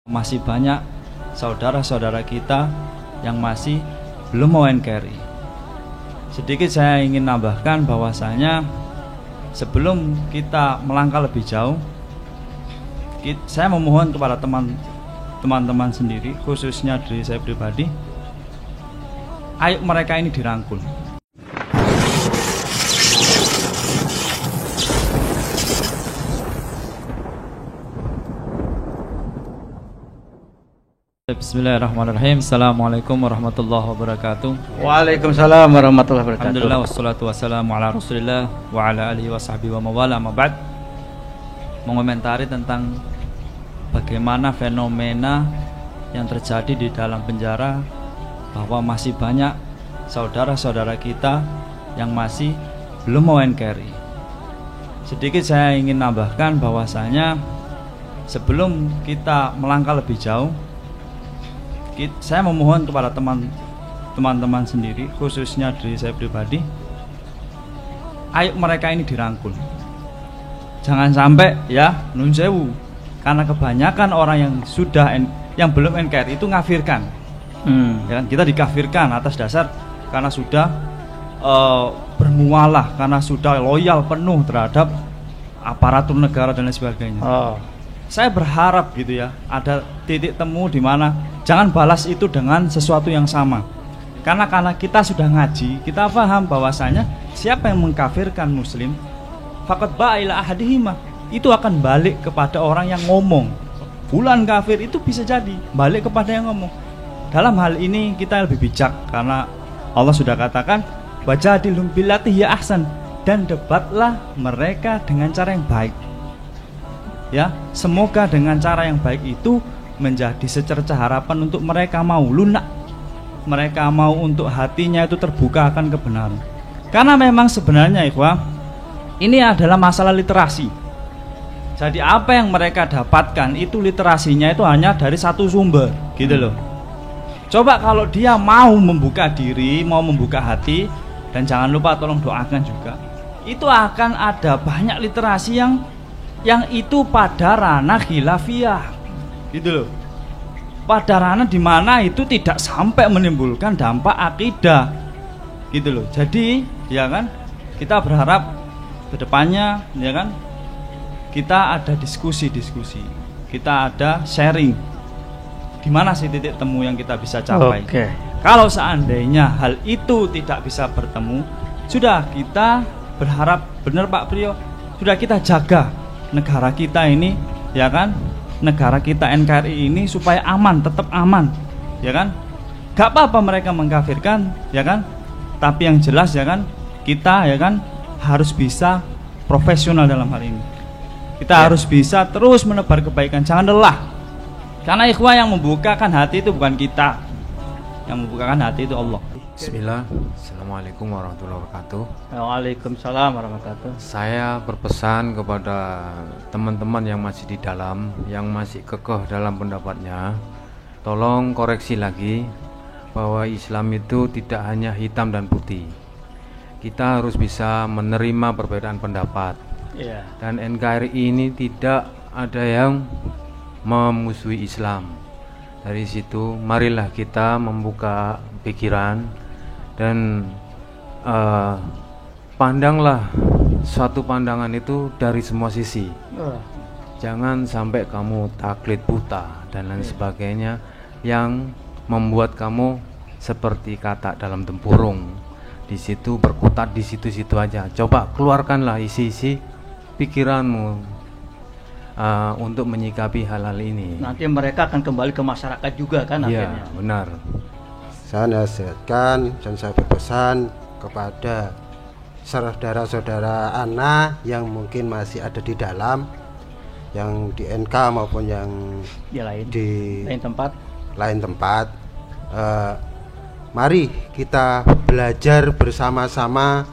Masih banyak saudara-saudara kita yang masih belum mau NKRI. Sedikit saya ingin nambahkan bahwasanya sebelum kita melangkah lebih jauh, saya memohon kepada teman-teman sendiri, khususnya diri saya pribadi, ayo mereka ini dirangkul. Bismillahirrahmanirrahim. Assalamualaikum warahmatullahi wabarakatuh. Waalaikumsalam warahmatullahi wabarakatuh. Alhamdulillah wassalatu wassalamu ala Rasulillah wa ala alihi wa sahbihi wa mawala ma ba'd. Mengomentari tentang bagaimana fenomena yang terjadi di dalam penjara, bahwa masih banyak saudara-saudara kita yang masih belum mau NKRI. Sedikit saya ingin nambahkan bahwasanya sebelum kita melangkah lebih jauh, saya memohon kepada teman-teman sendiri, khususnya diri saya pribadi, ayo mereka ini dirangkul. Jangan sampai ya nun sewu, karena kebanyakan orang yang belum NKRI itu ngafirkan. Ya kan? Kita dikafirkan atas dasar karena sudah bermualah, karena sudah loyal penuh terhadap aparatur negara dan lain sebagainya. Saya berharap gitu ya, ada titik temu di mana jangan balas itu dengan sesuatu yang sama. Karena kita sudah ngaji, kita paham bahwasanya siapa yang mengkafirkan muslim, faqad ba'a ila ahadihima, itu akan balik kepada orang yang ngomong. Fulan kafir, itu bisa jadi balik kepada yang ngomong. Dalam hal ini kita lebih bijak, karena Allah sudah katakan wajadilhum billati hiya ahsan, dan debatlah mereka dengan cara yang baik. Ya, semoga dengan cara yang baik itu menjadi secercah harapan untuk mereka mau lunak, mereka mau untuk hatinya itu terbuka akan kebenaran. Karena memang sebenarnya ikhwah, ini adalah masalah literasi. Jadi apa yang mereka dapatkan itu literasinya itu hanya dari satu sumber, gitu loh. Coba kalau dia mau membuka diri, mau membuka hati, dan jangan lupa tolong doakan juga, itu akan ada banyak literasi yang itu pada ranah khilafiyah, gitu loh. Pada ranah dimana itu tidak sampai menimbulkan dampak akidah, gitu loh. Jadi ya kan, kita berharap kedepannya ya kan, kita ada diskusi, kita ada sharing, gimana sih titik temu yang kita bisa capai. Kalau seandainya hal itu tidak bisa bertemu, sudah kita berharap, benar Pak Priyo, sudah kita jaga negara kita ini, ya kan, negara kita NKRI ini supaya aman, tetap aman, ya kan. Gak apa-apa mereka mengkafirkan, ya kan, tapi yang jelas ya kan, kita ya kan harus bisa profesional dalam hal ini. Kita harus bisa terus menebar kebaikan, jangan lelah. Karena ikhwah yang membukakan hati itu bukan kita, yang membukakan hati itu Allah. Bismillah. Assalamualaikum warahmatullahi wabarakatuh. Waalaikumsalam warahmatullahi wabarakatuh. Saya berpesan kepada teman-teman yang masih di dalam, yang masih kekeh dalam pendapatnya, tolong koreksi lagi bahwa Islam itu tidak hanya hitam dan putih. Kita harus bisa menerima perbedaan pendapat. Dan NKRI ini tidak ada yang memusuhi Islam. Dari situ marilah kita membuka pikiran dan pandanglah suatu pandangan itu dari semua sisi. Jangan sampai kamu taklid buta dan lain sebagainya yang membuat kamu seperti katak dalam tempurung. Di situ berkutat di situ-situ aja. Coba keluarkanlah isi-isi pikiranmu untuk menyikapi hal-hal ini. Nanti mereka akan kembali ke masyarakat juga kan akhirnya. Iya, benar. Saya nasihatkan dan saya berpesan kepada saudara-saudara ana yang mungkin masih ada di dalam, yang di NK maupun yang di lain tempat, mari kita belajar bersama-sama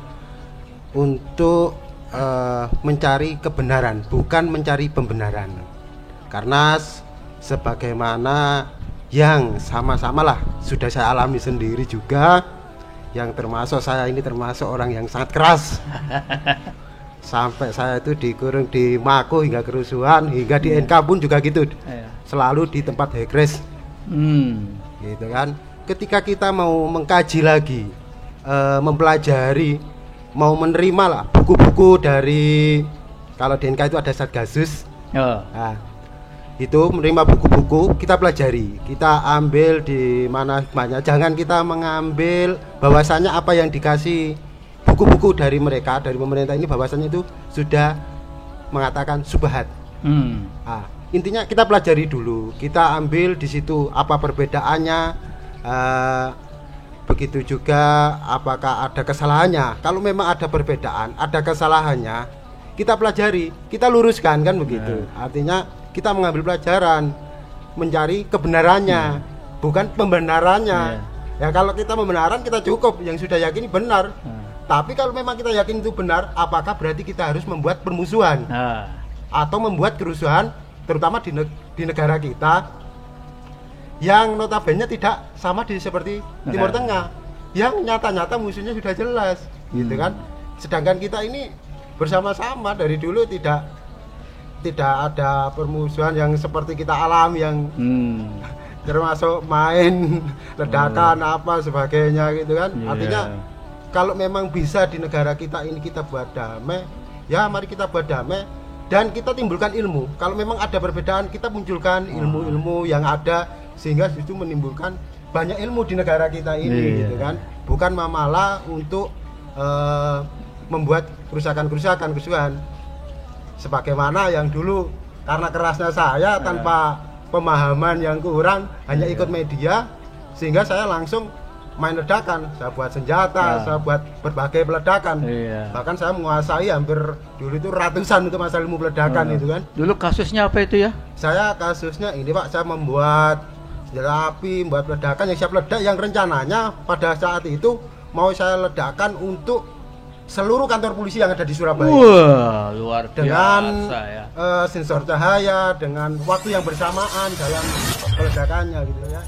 untuk mencari kebenaran, bukan mencari pembenaran. Karena sebagaimana yang sama-sama lah sudah saya alami sendiri juga, yang termasuk saya ini termasuk orang yang sangat keras sampai saya itu dikurung di Mako hingga kerusuhan, hingga di NK pun juga gitu. Selalu di tempat hekres. Gitu kan. Ketika kita mau mengkaji lagi, mempelajari, mau menerima lah buku-buku dari, kalau di NK itu ada Satgasus. Nah, itu menerima buku-buku, kita pelajari, kita ambil di mana hikmahnya. Jangan kita mengambil bahwasanya apa yang dikasih buku-buku dari mereka, dari pemerintah ini, bahwasanya itu sudah mengatakan subhat. Nah, intinya kita pelajari dulu, kita ambil di situ apa perbedaannya, begitu juga apakah ada kesalahannya. Kalau memang ada perbedaan, ada kesalahannya, kita pelajari, kita luruskan, kan begitu. Artinya kita mengambil pelajaran, mencari kebenarannya, bukan pembenarannya. Ya kalau kita pembenaran kita cukup, yang sudah yakin benar. Tapi kalau memang kita yakin itu benar, apakah berarti kita harus membuat permusuhan atau membuat kerusuhan, terutama di negara kita yang notabene tidak sama seperti Timur Tengah, yang nyata-nyata musuhnya sudah jelas, gitu kan. Sedangkan kita ini bersama-sama dari dulu tidak ada permusuhan yang seperti kita alami, yang termasuk main ledakan apa sebagainya, gitu kan. Artinya kalau memang bisa di negara kita ini kita buat damai, ya mari kita buat damai dan kita timbulkan ilmu. Kalau memang ada perbedaan, kita munculkan ilmu-ilmu yang ada, sehingga justru menimbulkan banyak ilmu di negara kita ini, gitu kan. Bukan malah untuk membuat kerusakan-kerusakan, kerusuhan. Sebagaimana yang dulu karena kerasnya saya tanpa pemahaman yang kurang, hanya ikut media, sehingga saya langsung main ledakan, saya buat senjata, saya buat berbagai peledakan. Bahkan saya menguasai hampir dulu itu ratusan untuk masalah ilmu peledakan itu kan. Dulu kasusnya apa itu ya? Saya kasusnya ini Pak, saya membuat senjata api, membuat peledakan yang siap ledak, yang rencananya pada saat itu mau saya ledakan untuk seluruh kantor polisi yang ada di Surabaya. Wah, luar biasa dengan ya. Sensor cahaya, dengan waktu yang bersamaan dalam peledakannya gitu ya.